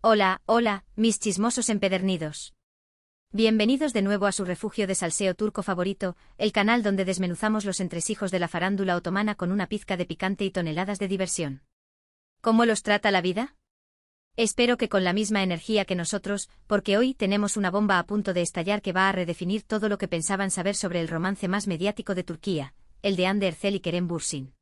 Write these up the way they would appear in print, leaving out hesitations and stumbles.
Hola, hola, mis chismosos empedernidos. Bienvenidos de nuevo a su refugio de salseo turco favorito, el canal donde desmenuzamos los entresijos de la farándula otomana con una pizca de picante y toneladas de diversión. ¿Cómo los trata la vida? Espero que con la misma energía que nosotros, porque hoy tenemos una bomba a punto de estallar que va a redefinir todo lo que pensaban saber sobre el romance más mediático de Turquía, el de Hande Erçel y Kerem Bürsin.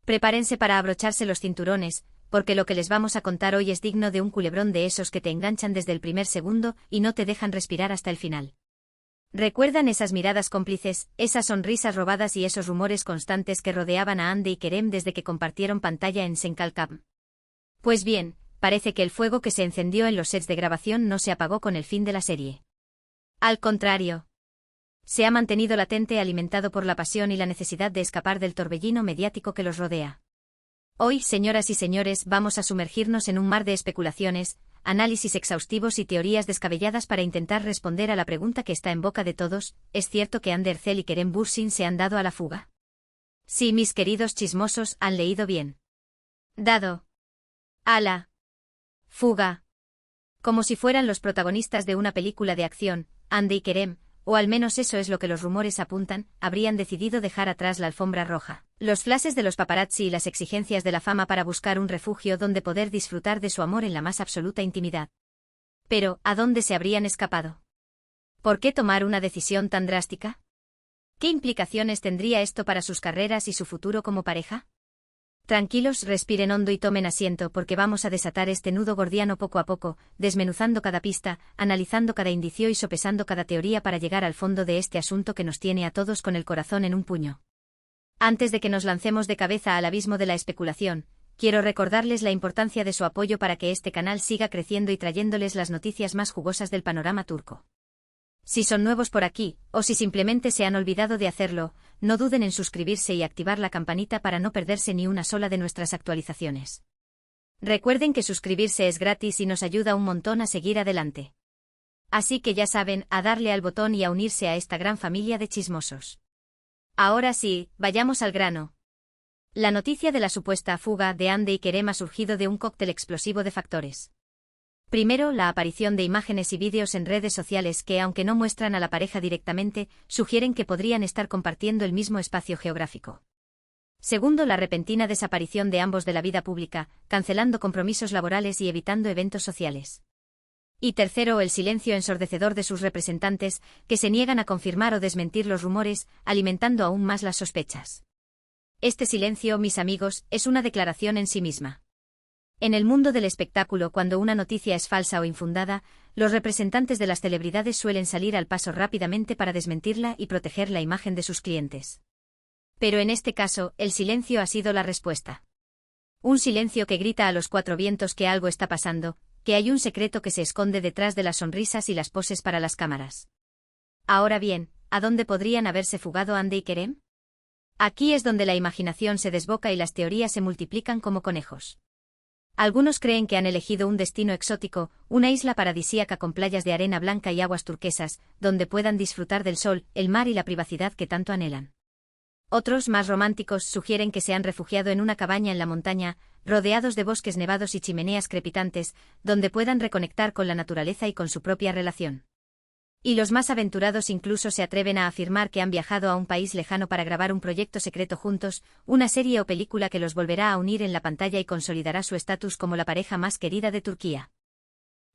Prepárense para abrocharse los cinturones, porque lo que les vamos a contar hoy es digno de un culebrón de esos que te enganchan desde el primer segundo y no te dejan respirar hasta el final. ¿Recuerdan esas miradas cómplices, esas sonrisas robadas y esos rumores constantes que rodeaban a Hande y Kerem desde que compartieron pantalla en Senkalkam? Pues bien, parece que el fuego que se encendió en los sets de grabación no se apagó con el fin de la serie. Al contrario, se ha mantenido latente, alimentado por la pasión y la necesidad de escapar del torbellino mediático que los rodea. Hoy, señoras y señores, vamos a sumergirnos en un mar de especulaciones, análisis exhaustivos y teorías descabelladas para intentar responder a la pregunta que está en boca de todos: ¿es cierto que Hande Erçel y Kerem Bürsin se han dado a la fuga? Sí, mis queridos chismosos, han leído bien. Dado a la fuga. Como si fueran los protagonistas de una película de acción, Hande y Kerem, o al menos eso es lo que los rumores apuntan, habrían decidido dejar atrás la alfombra roja, los flashes de los paparazzi y las exigencias de la fama para buscar un refugio donde poder disfrutar de su amor en la más absoluta intimidad. Pero, ¿a dónde se habrían escapado? ¿Por qué tomar una decisión tan drástica? ¿Qué implicaciones tendría esto para sus carreras y su futuro como pareja? Tranquilos, respiren hondo y tomen asiento porque vamos a desatar este nudo gordiano poco a poco, desmenuzando cada pista, analizando cada indicio y sopesando cada teoría para llegar al fondo de este asunto que nos tiene a todos con el corazón en un puño. Antes de que nos lancemos de cabeza al abismo de la especulación, quiero recordarles la importancia de su apoyo para que este canal siga creciendo y trayéndoles las noticias más jugosas del panorama turco. Si son nuevos por aquí, o si simplemente se han olvidado de hacerlo, no duden en suscribirse y activar la campanita para no perderse ni una sola de nuestras actualizaciones. Recuerden que suscribirse es gratis y nos ayuda un montón a seguir adelante. Así que ya saben, a darle al botón y a unirse a esta gran familia de chismosos. Ahora sí, vayamos al grano. La noticia de la supuesta fuga de Hande y Kerem ha surgido de un cóctel explosivo de factores. Primero, la aparición de imágenes y vídeos en redes sociales que, aunque no muestran a la pareja directamente, sugieren que podrían estar compartiendo el mismo espacio geográfico. Segundo, la repentina desaparición de ambos de la vida pública, cancelando compromisos laborales y evitando eventos sociales. Y tercero, el silencio ensordecedor de sus representantes, que se niegan a confirmar o desmentir los rumores, alimentando aún más las sospechas. Este silencio, mis amigos, es una declaración en sí misma. En el mundo del espectáculo, cuando una noticia es falsa o infundada, los representantes de las celebridades suelen salir al paso rápidamente para desmentirla y proteger la imagen de sus clientes. Pero en este caso, el silencio ha sido la respuesta. Un silencio que grita a los cuatro vientos que algo está pasando, que hay un secreto que se esconde detrás de las sonrisas y las poses para las cámaras. Ahora bien, ¿a dónde podrían haberse fugado Hande y Kerem? Aquí es donde la imaginación se desboca y las teorías se multiplican como conejos. Algunos creen que han elegido un destino exótico, una isla paradisíaca con playas de arena blanca y aguas turquesas, donde puedan disfrutar del sol, el mar y la privacidad que tanto anhelan. Otros, más románticos, sugieren que se han refugiado en una cabaña en la montaña, rodeados de bosques nevados y chimeneas crepitantes, donde puedan reconectar con la naturaleza y con su propia relación. Y los más aventurados incluso se atreven a afirmar que han viajado a un país lejano para grabar un proyecto secreto juntos, una serie o película que los volverá a unir en la pantalla y consolidará su estatus como la pareja más querida de Turquía.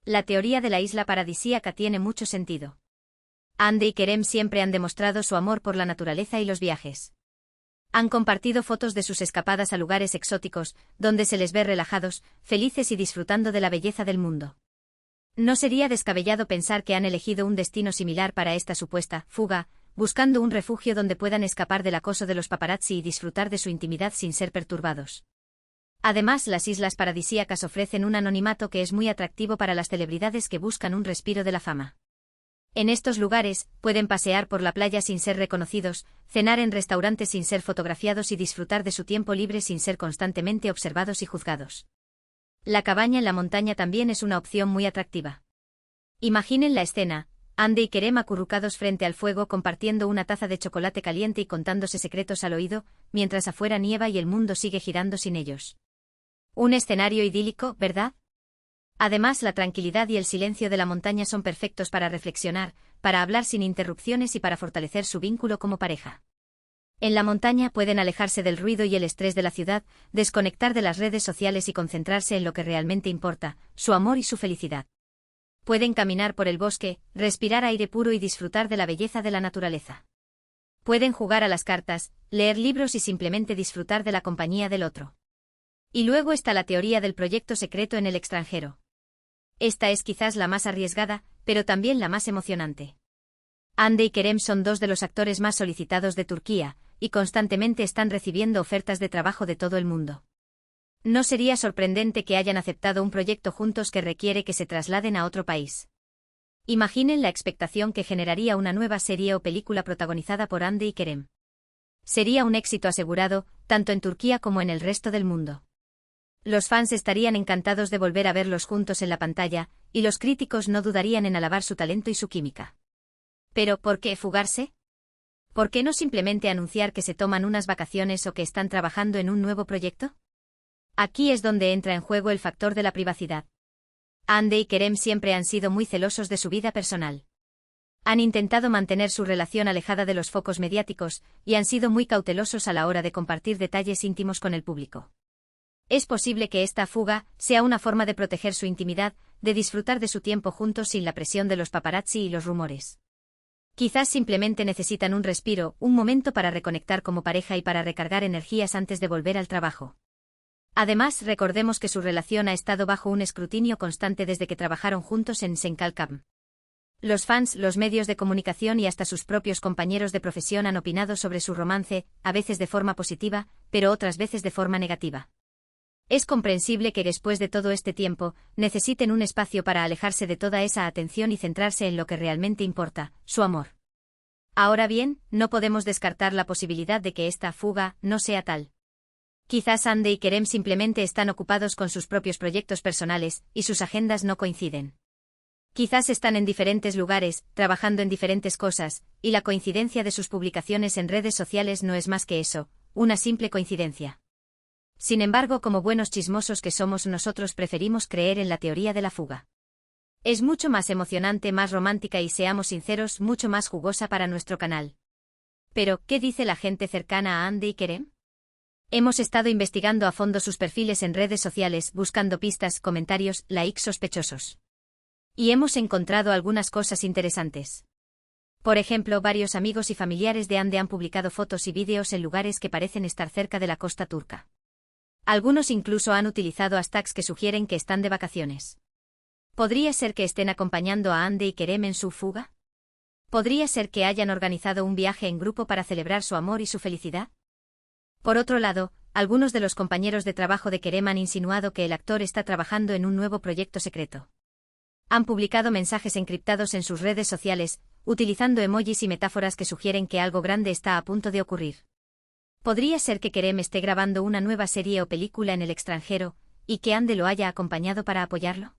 La teoría de la isla paradisíaca tiene mucho sentido. Hande y Kerem siempre han demostrado su amor por la naturaleza y los viajes. Han compartido fotos de sus escapadas a lugares exóticos, donde se les ve relajados, felices y disfrutando de la belleza del mundo. No sería descabellado pensar que han elegido un destino similar para esta supuesta fuga, buscando un refugio donde puedan escapar del acoso de los paparazzi y disfrutar de su intimidad sin ser perturbados. Además, las islas paradisíacas ofrecen un anonimato que es muy atractivo para las celebridades que buscan un respiro de la fama. En estos lugares, pueden pasear por la playa sin ser reconocidos, cenar en restaurantes sin ser fotografiados y disfrutar de su tiempo libre sin ser constantemente observados y juzgados. La cabaña en la montaña también es una opción muy atractiva. Imaginen la escena: Hande y Kerem acurrucados frente al fuego compartiendo una taza de chocolate caliente y contándose secretos al oído, mientras afuera nieva y el mundo sigue girando sin ellos. Un escenario idílico, ¿verdad? Además, la tranquilidad y el silencio de la montaña son perfectos para reflexionar, para hablar sin interrupciones y para fortalecer su vínculo como pareja. En la montaña pueden alejarse del ruido y el estrés de la ciudad, desconectar de las redes sociales y concentrarse en lo que realmente importa, su amor y su felicidad. Pueden caminar por el bosque, respirar aire puro y disfrutar de la belleza de la naturaleza. Pueden jugar a las cartas, leer libros y simplemente disfrutar de la compañía del otro. Y luego está la teoría del proyecto secreto en el extranjero. Esta es quizás la más arriesgada, pero también la más emocionante. Hande y Kerem son dos de los actores más solicitados de Turquía, y constantemente están recibiendo ofertas de trabajo de todo el mundo. No sería sorprendente que hayan aceptado un proyecto juntos que requiere que se trasladen a otro país. Imaginen la expectación que generaría una nueva serie o película protagonizada por Hande y Kerem. Sería un éxito asegurado, tanto en Turquía como en el resto del mundo. Los fans estarían encantados de volver a verlos juntos en la pantalla, y los críticos no dudarían en alabar su talento y su química. Pero, ¿por qué fugarse? ¿Por qué no simplemente anunciar que se toman unas vacaciones o que están trabajando en un nuevo proyecto? Aquí es donde entra en juego el factor de la privacidad. Hande y Kerem siempre han sido muy celosos de su vida personal. Han intentado mantener su relación alejada de los focos mediáticos, y han sido muy cautelosos a la hora de compartir detalles íntimos con el público. Es posible que esta fuga sea una forma de proteger su intimidad, de disfrutar de su tiempo juntos sin la presión de los paparazzi y los rumores. Quizás simplemente necesitan un respiro, un momento para reconectar como pareja y para recargar energías antes de volver al trabajo. Además, recordemos que su relación ha estado bajo un escrutinio constante desde que trabajaron juntos en Senkalkam. Los fans, los medios de comunicación y hasta sus propios compañeros de profesión han opinado sobre su romance, a veces de forma positiva, pero otras veces de forma negativa. Es comprensible que después de todo este tiempo, necesiten un espacio para alejarse de toda esa atención y centrarse en lo que realmente importa, su amor. Ahora bien, no podemos descartar la posibilidad de que esta fuga no sea tal. Quizás Hande y Kerem simplemente están ocupados con sus propios proyectos personales, y sus agendas no coinciden. Quizás están en diferentes lugares, trabajando en diferentes cosas, y la coincidencia de sus publicaciones en redes sociales no es más que eso, una simple coincidencia. Sin embargo, como buenos chismosos que somos, nosotros preferimos creer en la teoría de la fuga. Es mucho más emocionante, más romántica y, seamos sinceros, mucho más jugosa para nuestro canal. Pero, ¿qué dice la gente cercana a Hande y Kerem? Hemos estado investigando a fondo sus perfiles en redes sociales, buscando pistas, comentarios, likes sospechosos. Y hemos encontrado algunas cosas interesantes. Por ejemplo, varios amigos y familiares de Hande han publicado fotos y vídeos en lugares que parecen estar cerca de la costa turca. Algunos incluso han utilizado hashtags que sugieren que están de vacaciones. ¿Podría ser que estén acompañando a Hande y Kerem en su fuga? ¿Podría ser que hayan organizado un viaje en grupo para celebrar su amor y su felicidad? Por otro lado, algunos de los compañeros de trabajo de Kerem han insinuado que el actor está trabajando en un nuevo proyecto secreto. Han publicado mensajes encriptados en sus redes sociales, utilizando emojis y metáforas que sugieren que algo grande está a punto de ocurrir. ¿Podría ser que Kerem esté grabando una nueva serie o película en el extranjero, y que Hande lo haya acompañado para apoyarlo?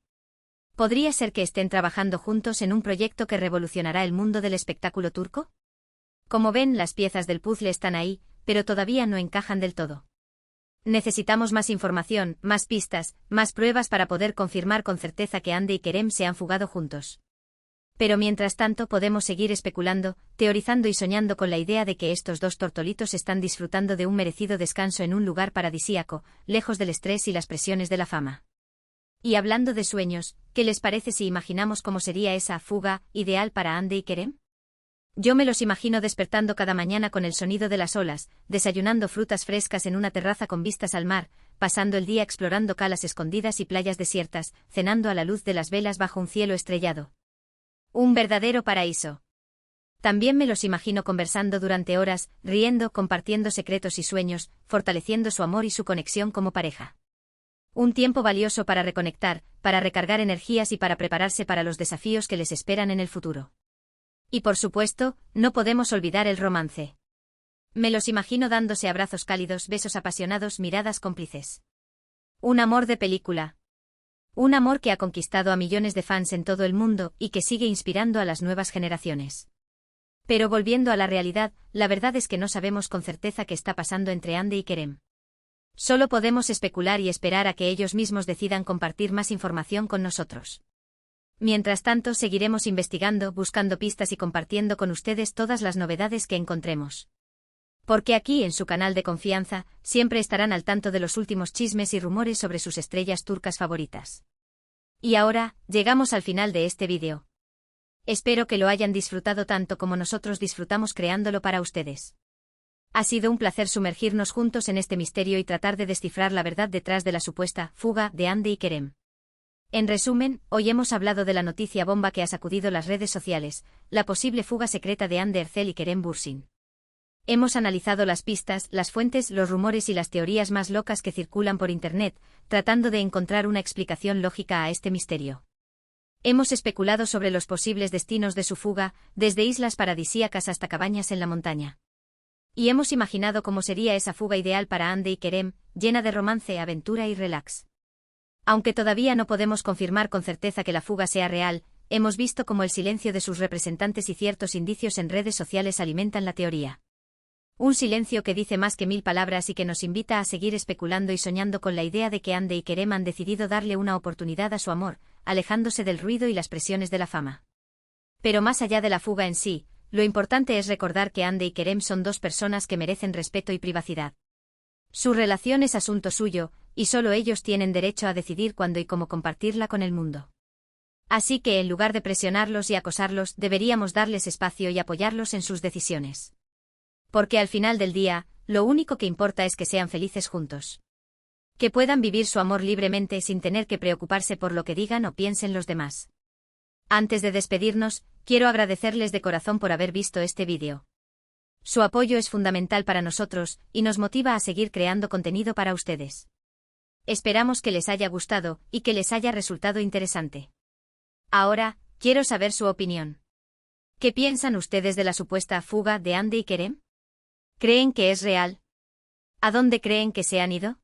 ¿Podría ser que estén trabajando juntos en un proyecto que revolucionará el mundo del espectáculo turco? Como ven, las piezas del puzzle están ahí, pero todavía no encajan del todo. Necesitamos más información, más pistas, más pruebas para poder confirmar con certeza que Hande y Kerem se han fugado juntos. Pero mientras tanto podemos seguir especulando, teorizando y soñando con la idea de que estos dos tortolitos están disfrutando de un merecido descanso en un lugar paradisíaco, lejos del estrés y las presiones de la fama. Y hablando de sueños, ¿qué les parece si imaginamos cómo sería esa fuga ideal para Hande y Kerem? Yo me los imagino despertando cada mañana con el sonido de las olas, desayunando frutas frescas en una terraza con vistas al mar, pasando el día explorando calas escondidas y playas desiertas, cenando a la luz de las velas bajo un cielo estrellado. Un verdadero paraíso. También me los imagino conversando durante horas, riendo, compartiendo secretos y sueños, fortaleciendo su amor y su conexión como pareja. Un tiempo valioso para reconectar, para recargar energías y para prepararse para los desafíos que les esperan en el futuro. Y por supuesto, no podemos olvidar el romance. Me los imagino dándose abrazos cálidos, besos apasionados, miradas cómplices. Un amor de película. Un amor que ha conquistado a millones de fans en todo el mundo y que sigue inspirando a las nuevas generaciones. Pero volviendo a la realidad, la verdad es que no sabemos con certeza qué está pasando entre Hande y Kerem. Solo podemos especular y esperar a que ellos mismos decidan compartir más información con nosotros. Mientras tanto, seguiremos investigando, buscando pistas y compartiendo con ustedes todas las novedades que encontremos. Porque aquí, en su canal de confianza, siempre estarán al tanto de los últimos chismes y rumores sobre sus estrellas turcas favoritas. Y ahora, llegamos al final de este vídeo. Espero que lo hayan disfrutado tanto como nosotros disfrutamos creándolo para ustedes. Ha sido un placer sumergirnos juntos en este misterio y tratar de descifrar la verdad detrás de la supuesta fuga de Hande y Kerem. En resumen, hoy hemos hablado de la noticia bomba que ha sacudido las redes sociales, la posible fuga secreta de Hande Erçel y Kerem Bürsin. Hemos analizado las pistas, las fuentes, los rumores y las teorías más locas que circulan por Internet, tratando de encontrar una explicación lógica a este misterio. Hemos especulado sobre los posibles destinos de su fuga, desde islas paradisíacas hasta cabañas en la montaña. Y hemos imaginado cómo sería esa fuga ideal para Hande y Kerem, llena de romance, aventura y relax. Aunque todavía no podemos confirmar con certeza que la fuga sea real, hemos visto cómo el silencio de sus representantes y ciertos indicios en redes sociales alimentan la teoría. Un silencio que dice más que 1000 palabras y que nos invita a seguir especulando y soñando con la idea de que Hande y Kerem han decidido darle una oportunidad a su amor, alejándose del ruido y las presiones de la fama. Pero más allá de la fuga en sí, lo importante es recordar que Hande y Kerem son dos personas que merecen respeto y privacidad. Su relación es asunto suyo, y solo ellos tienen derecho a decidir cuándo y cómo compartirla con el mundo. Así que en lugar de presionarlos y acosarlos, deberíamos darles espacio y apoyarlos en sus decisiones. Porque al final del día, lo único que importa es que sean felices juntos. Que puedan vivir su amor libremente sin tener que preocuparse por lo que digan o piensen los demás. Antes de despedirnos, quiero agradecerles de corazón por haber visto este vídeo. Su apoyo es fundamental para nosotros, y nos motiva a seguir creando contenido para ustedes. Esperamos que les haya gustado, y que les haya resultado interesante. Ahora, quiero saber su opinión. ¿Qué piensan ustedes de la supuesta fuga de Hande y Kerem? ¿Creen que es real? ¿A dónde creen que se han ido?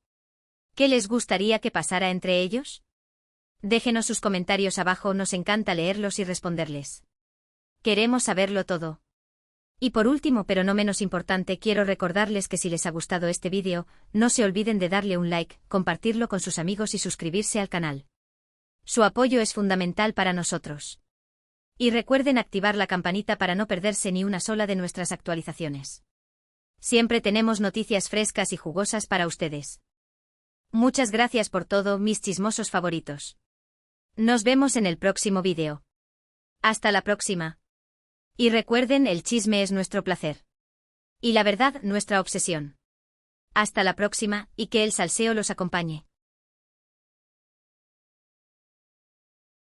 ¿Qué les gustaría que pasara entre ellos? Déjenos sus comentarios abajo, nos encanta leerlos y responderles. Queremos saberlo todo. Y por último, pero no menos importante, quiero recordarles que si les ha gustado este vídeo, no se olviden de darle un like, compartirlo con sus amigos y suscribirse al canal. Su apoyo es fundamental para nosotros. Y recuerden activar la campanita para no perderse ni una sola de nuestras actualizaciones. Siempre tenemos noticias frescas y jugosas para ustedes. Muchas gracias por todo, mis chismosos favoritos. Nos vemos en el próximo vídeo. Hasta la próxima. Y recuerden, el chisme es nuestro placer. Y la verdad, nuestra obsesión. Hasta la próxima, y que el salseo los acompañe.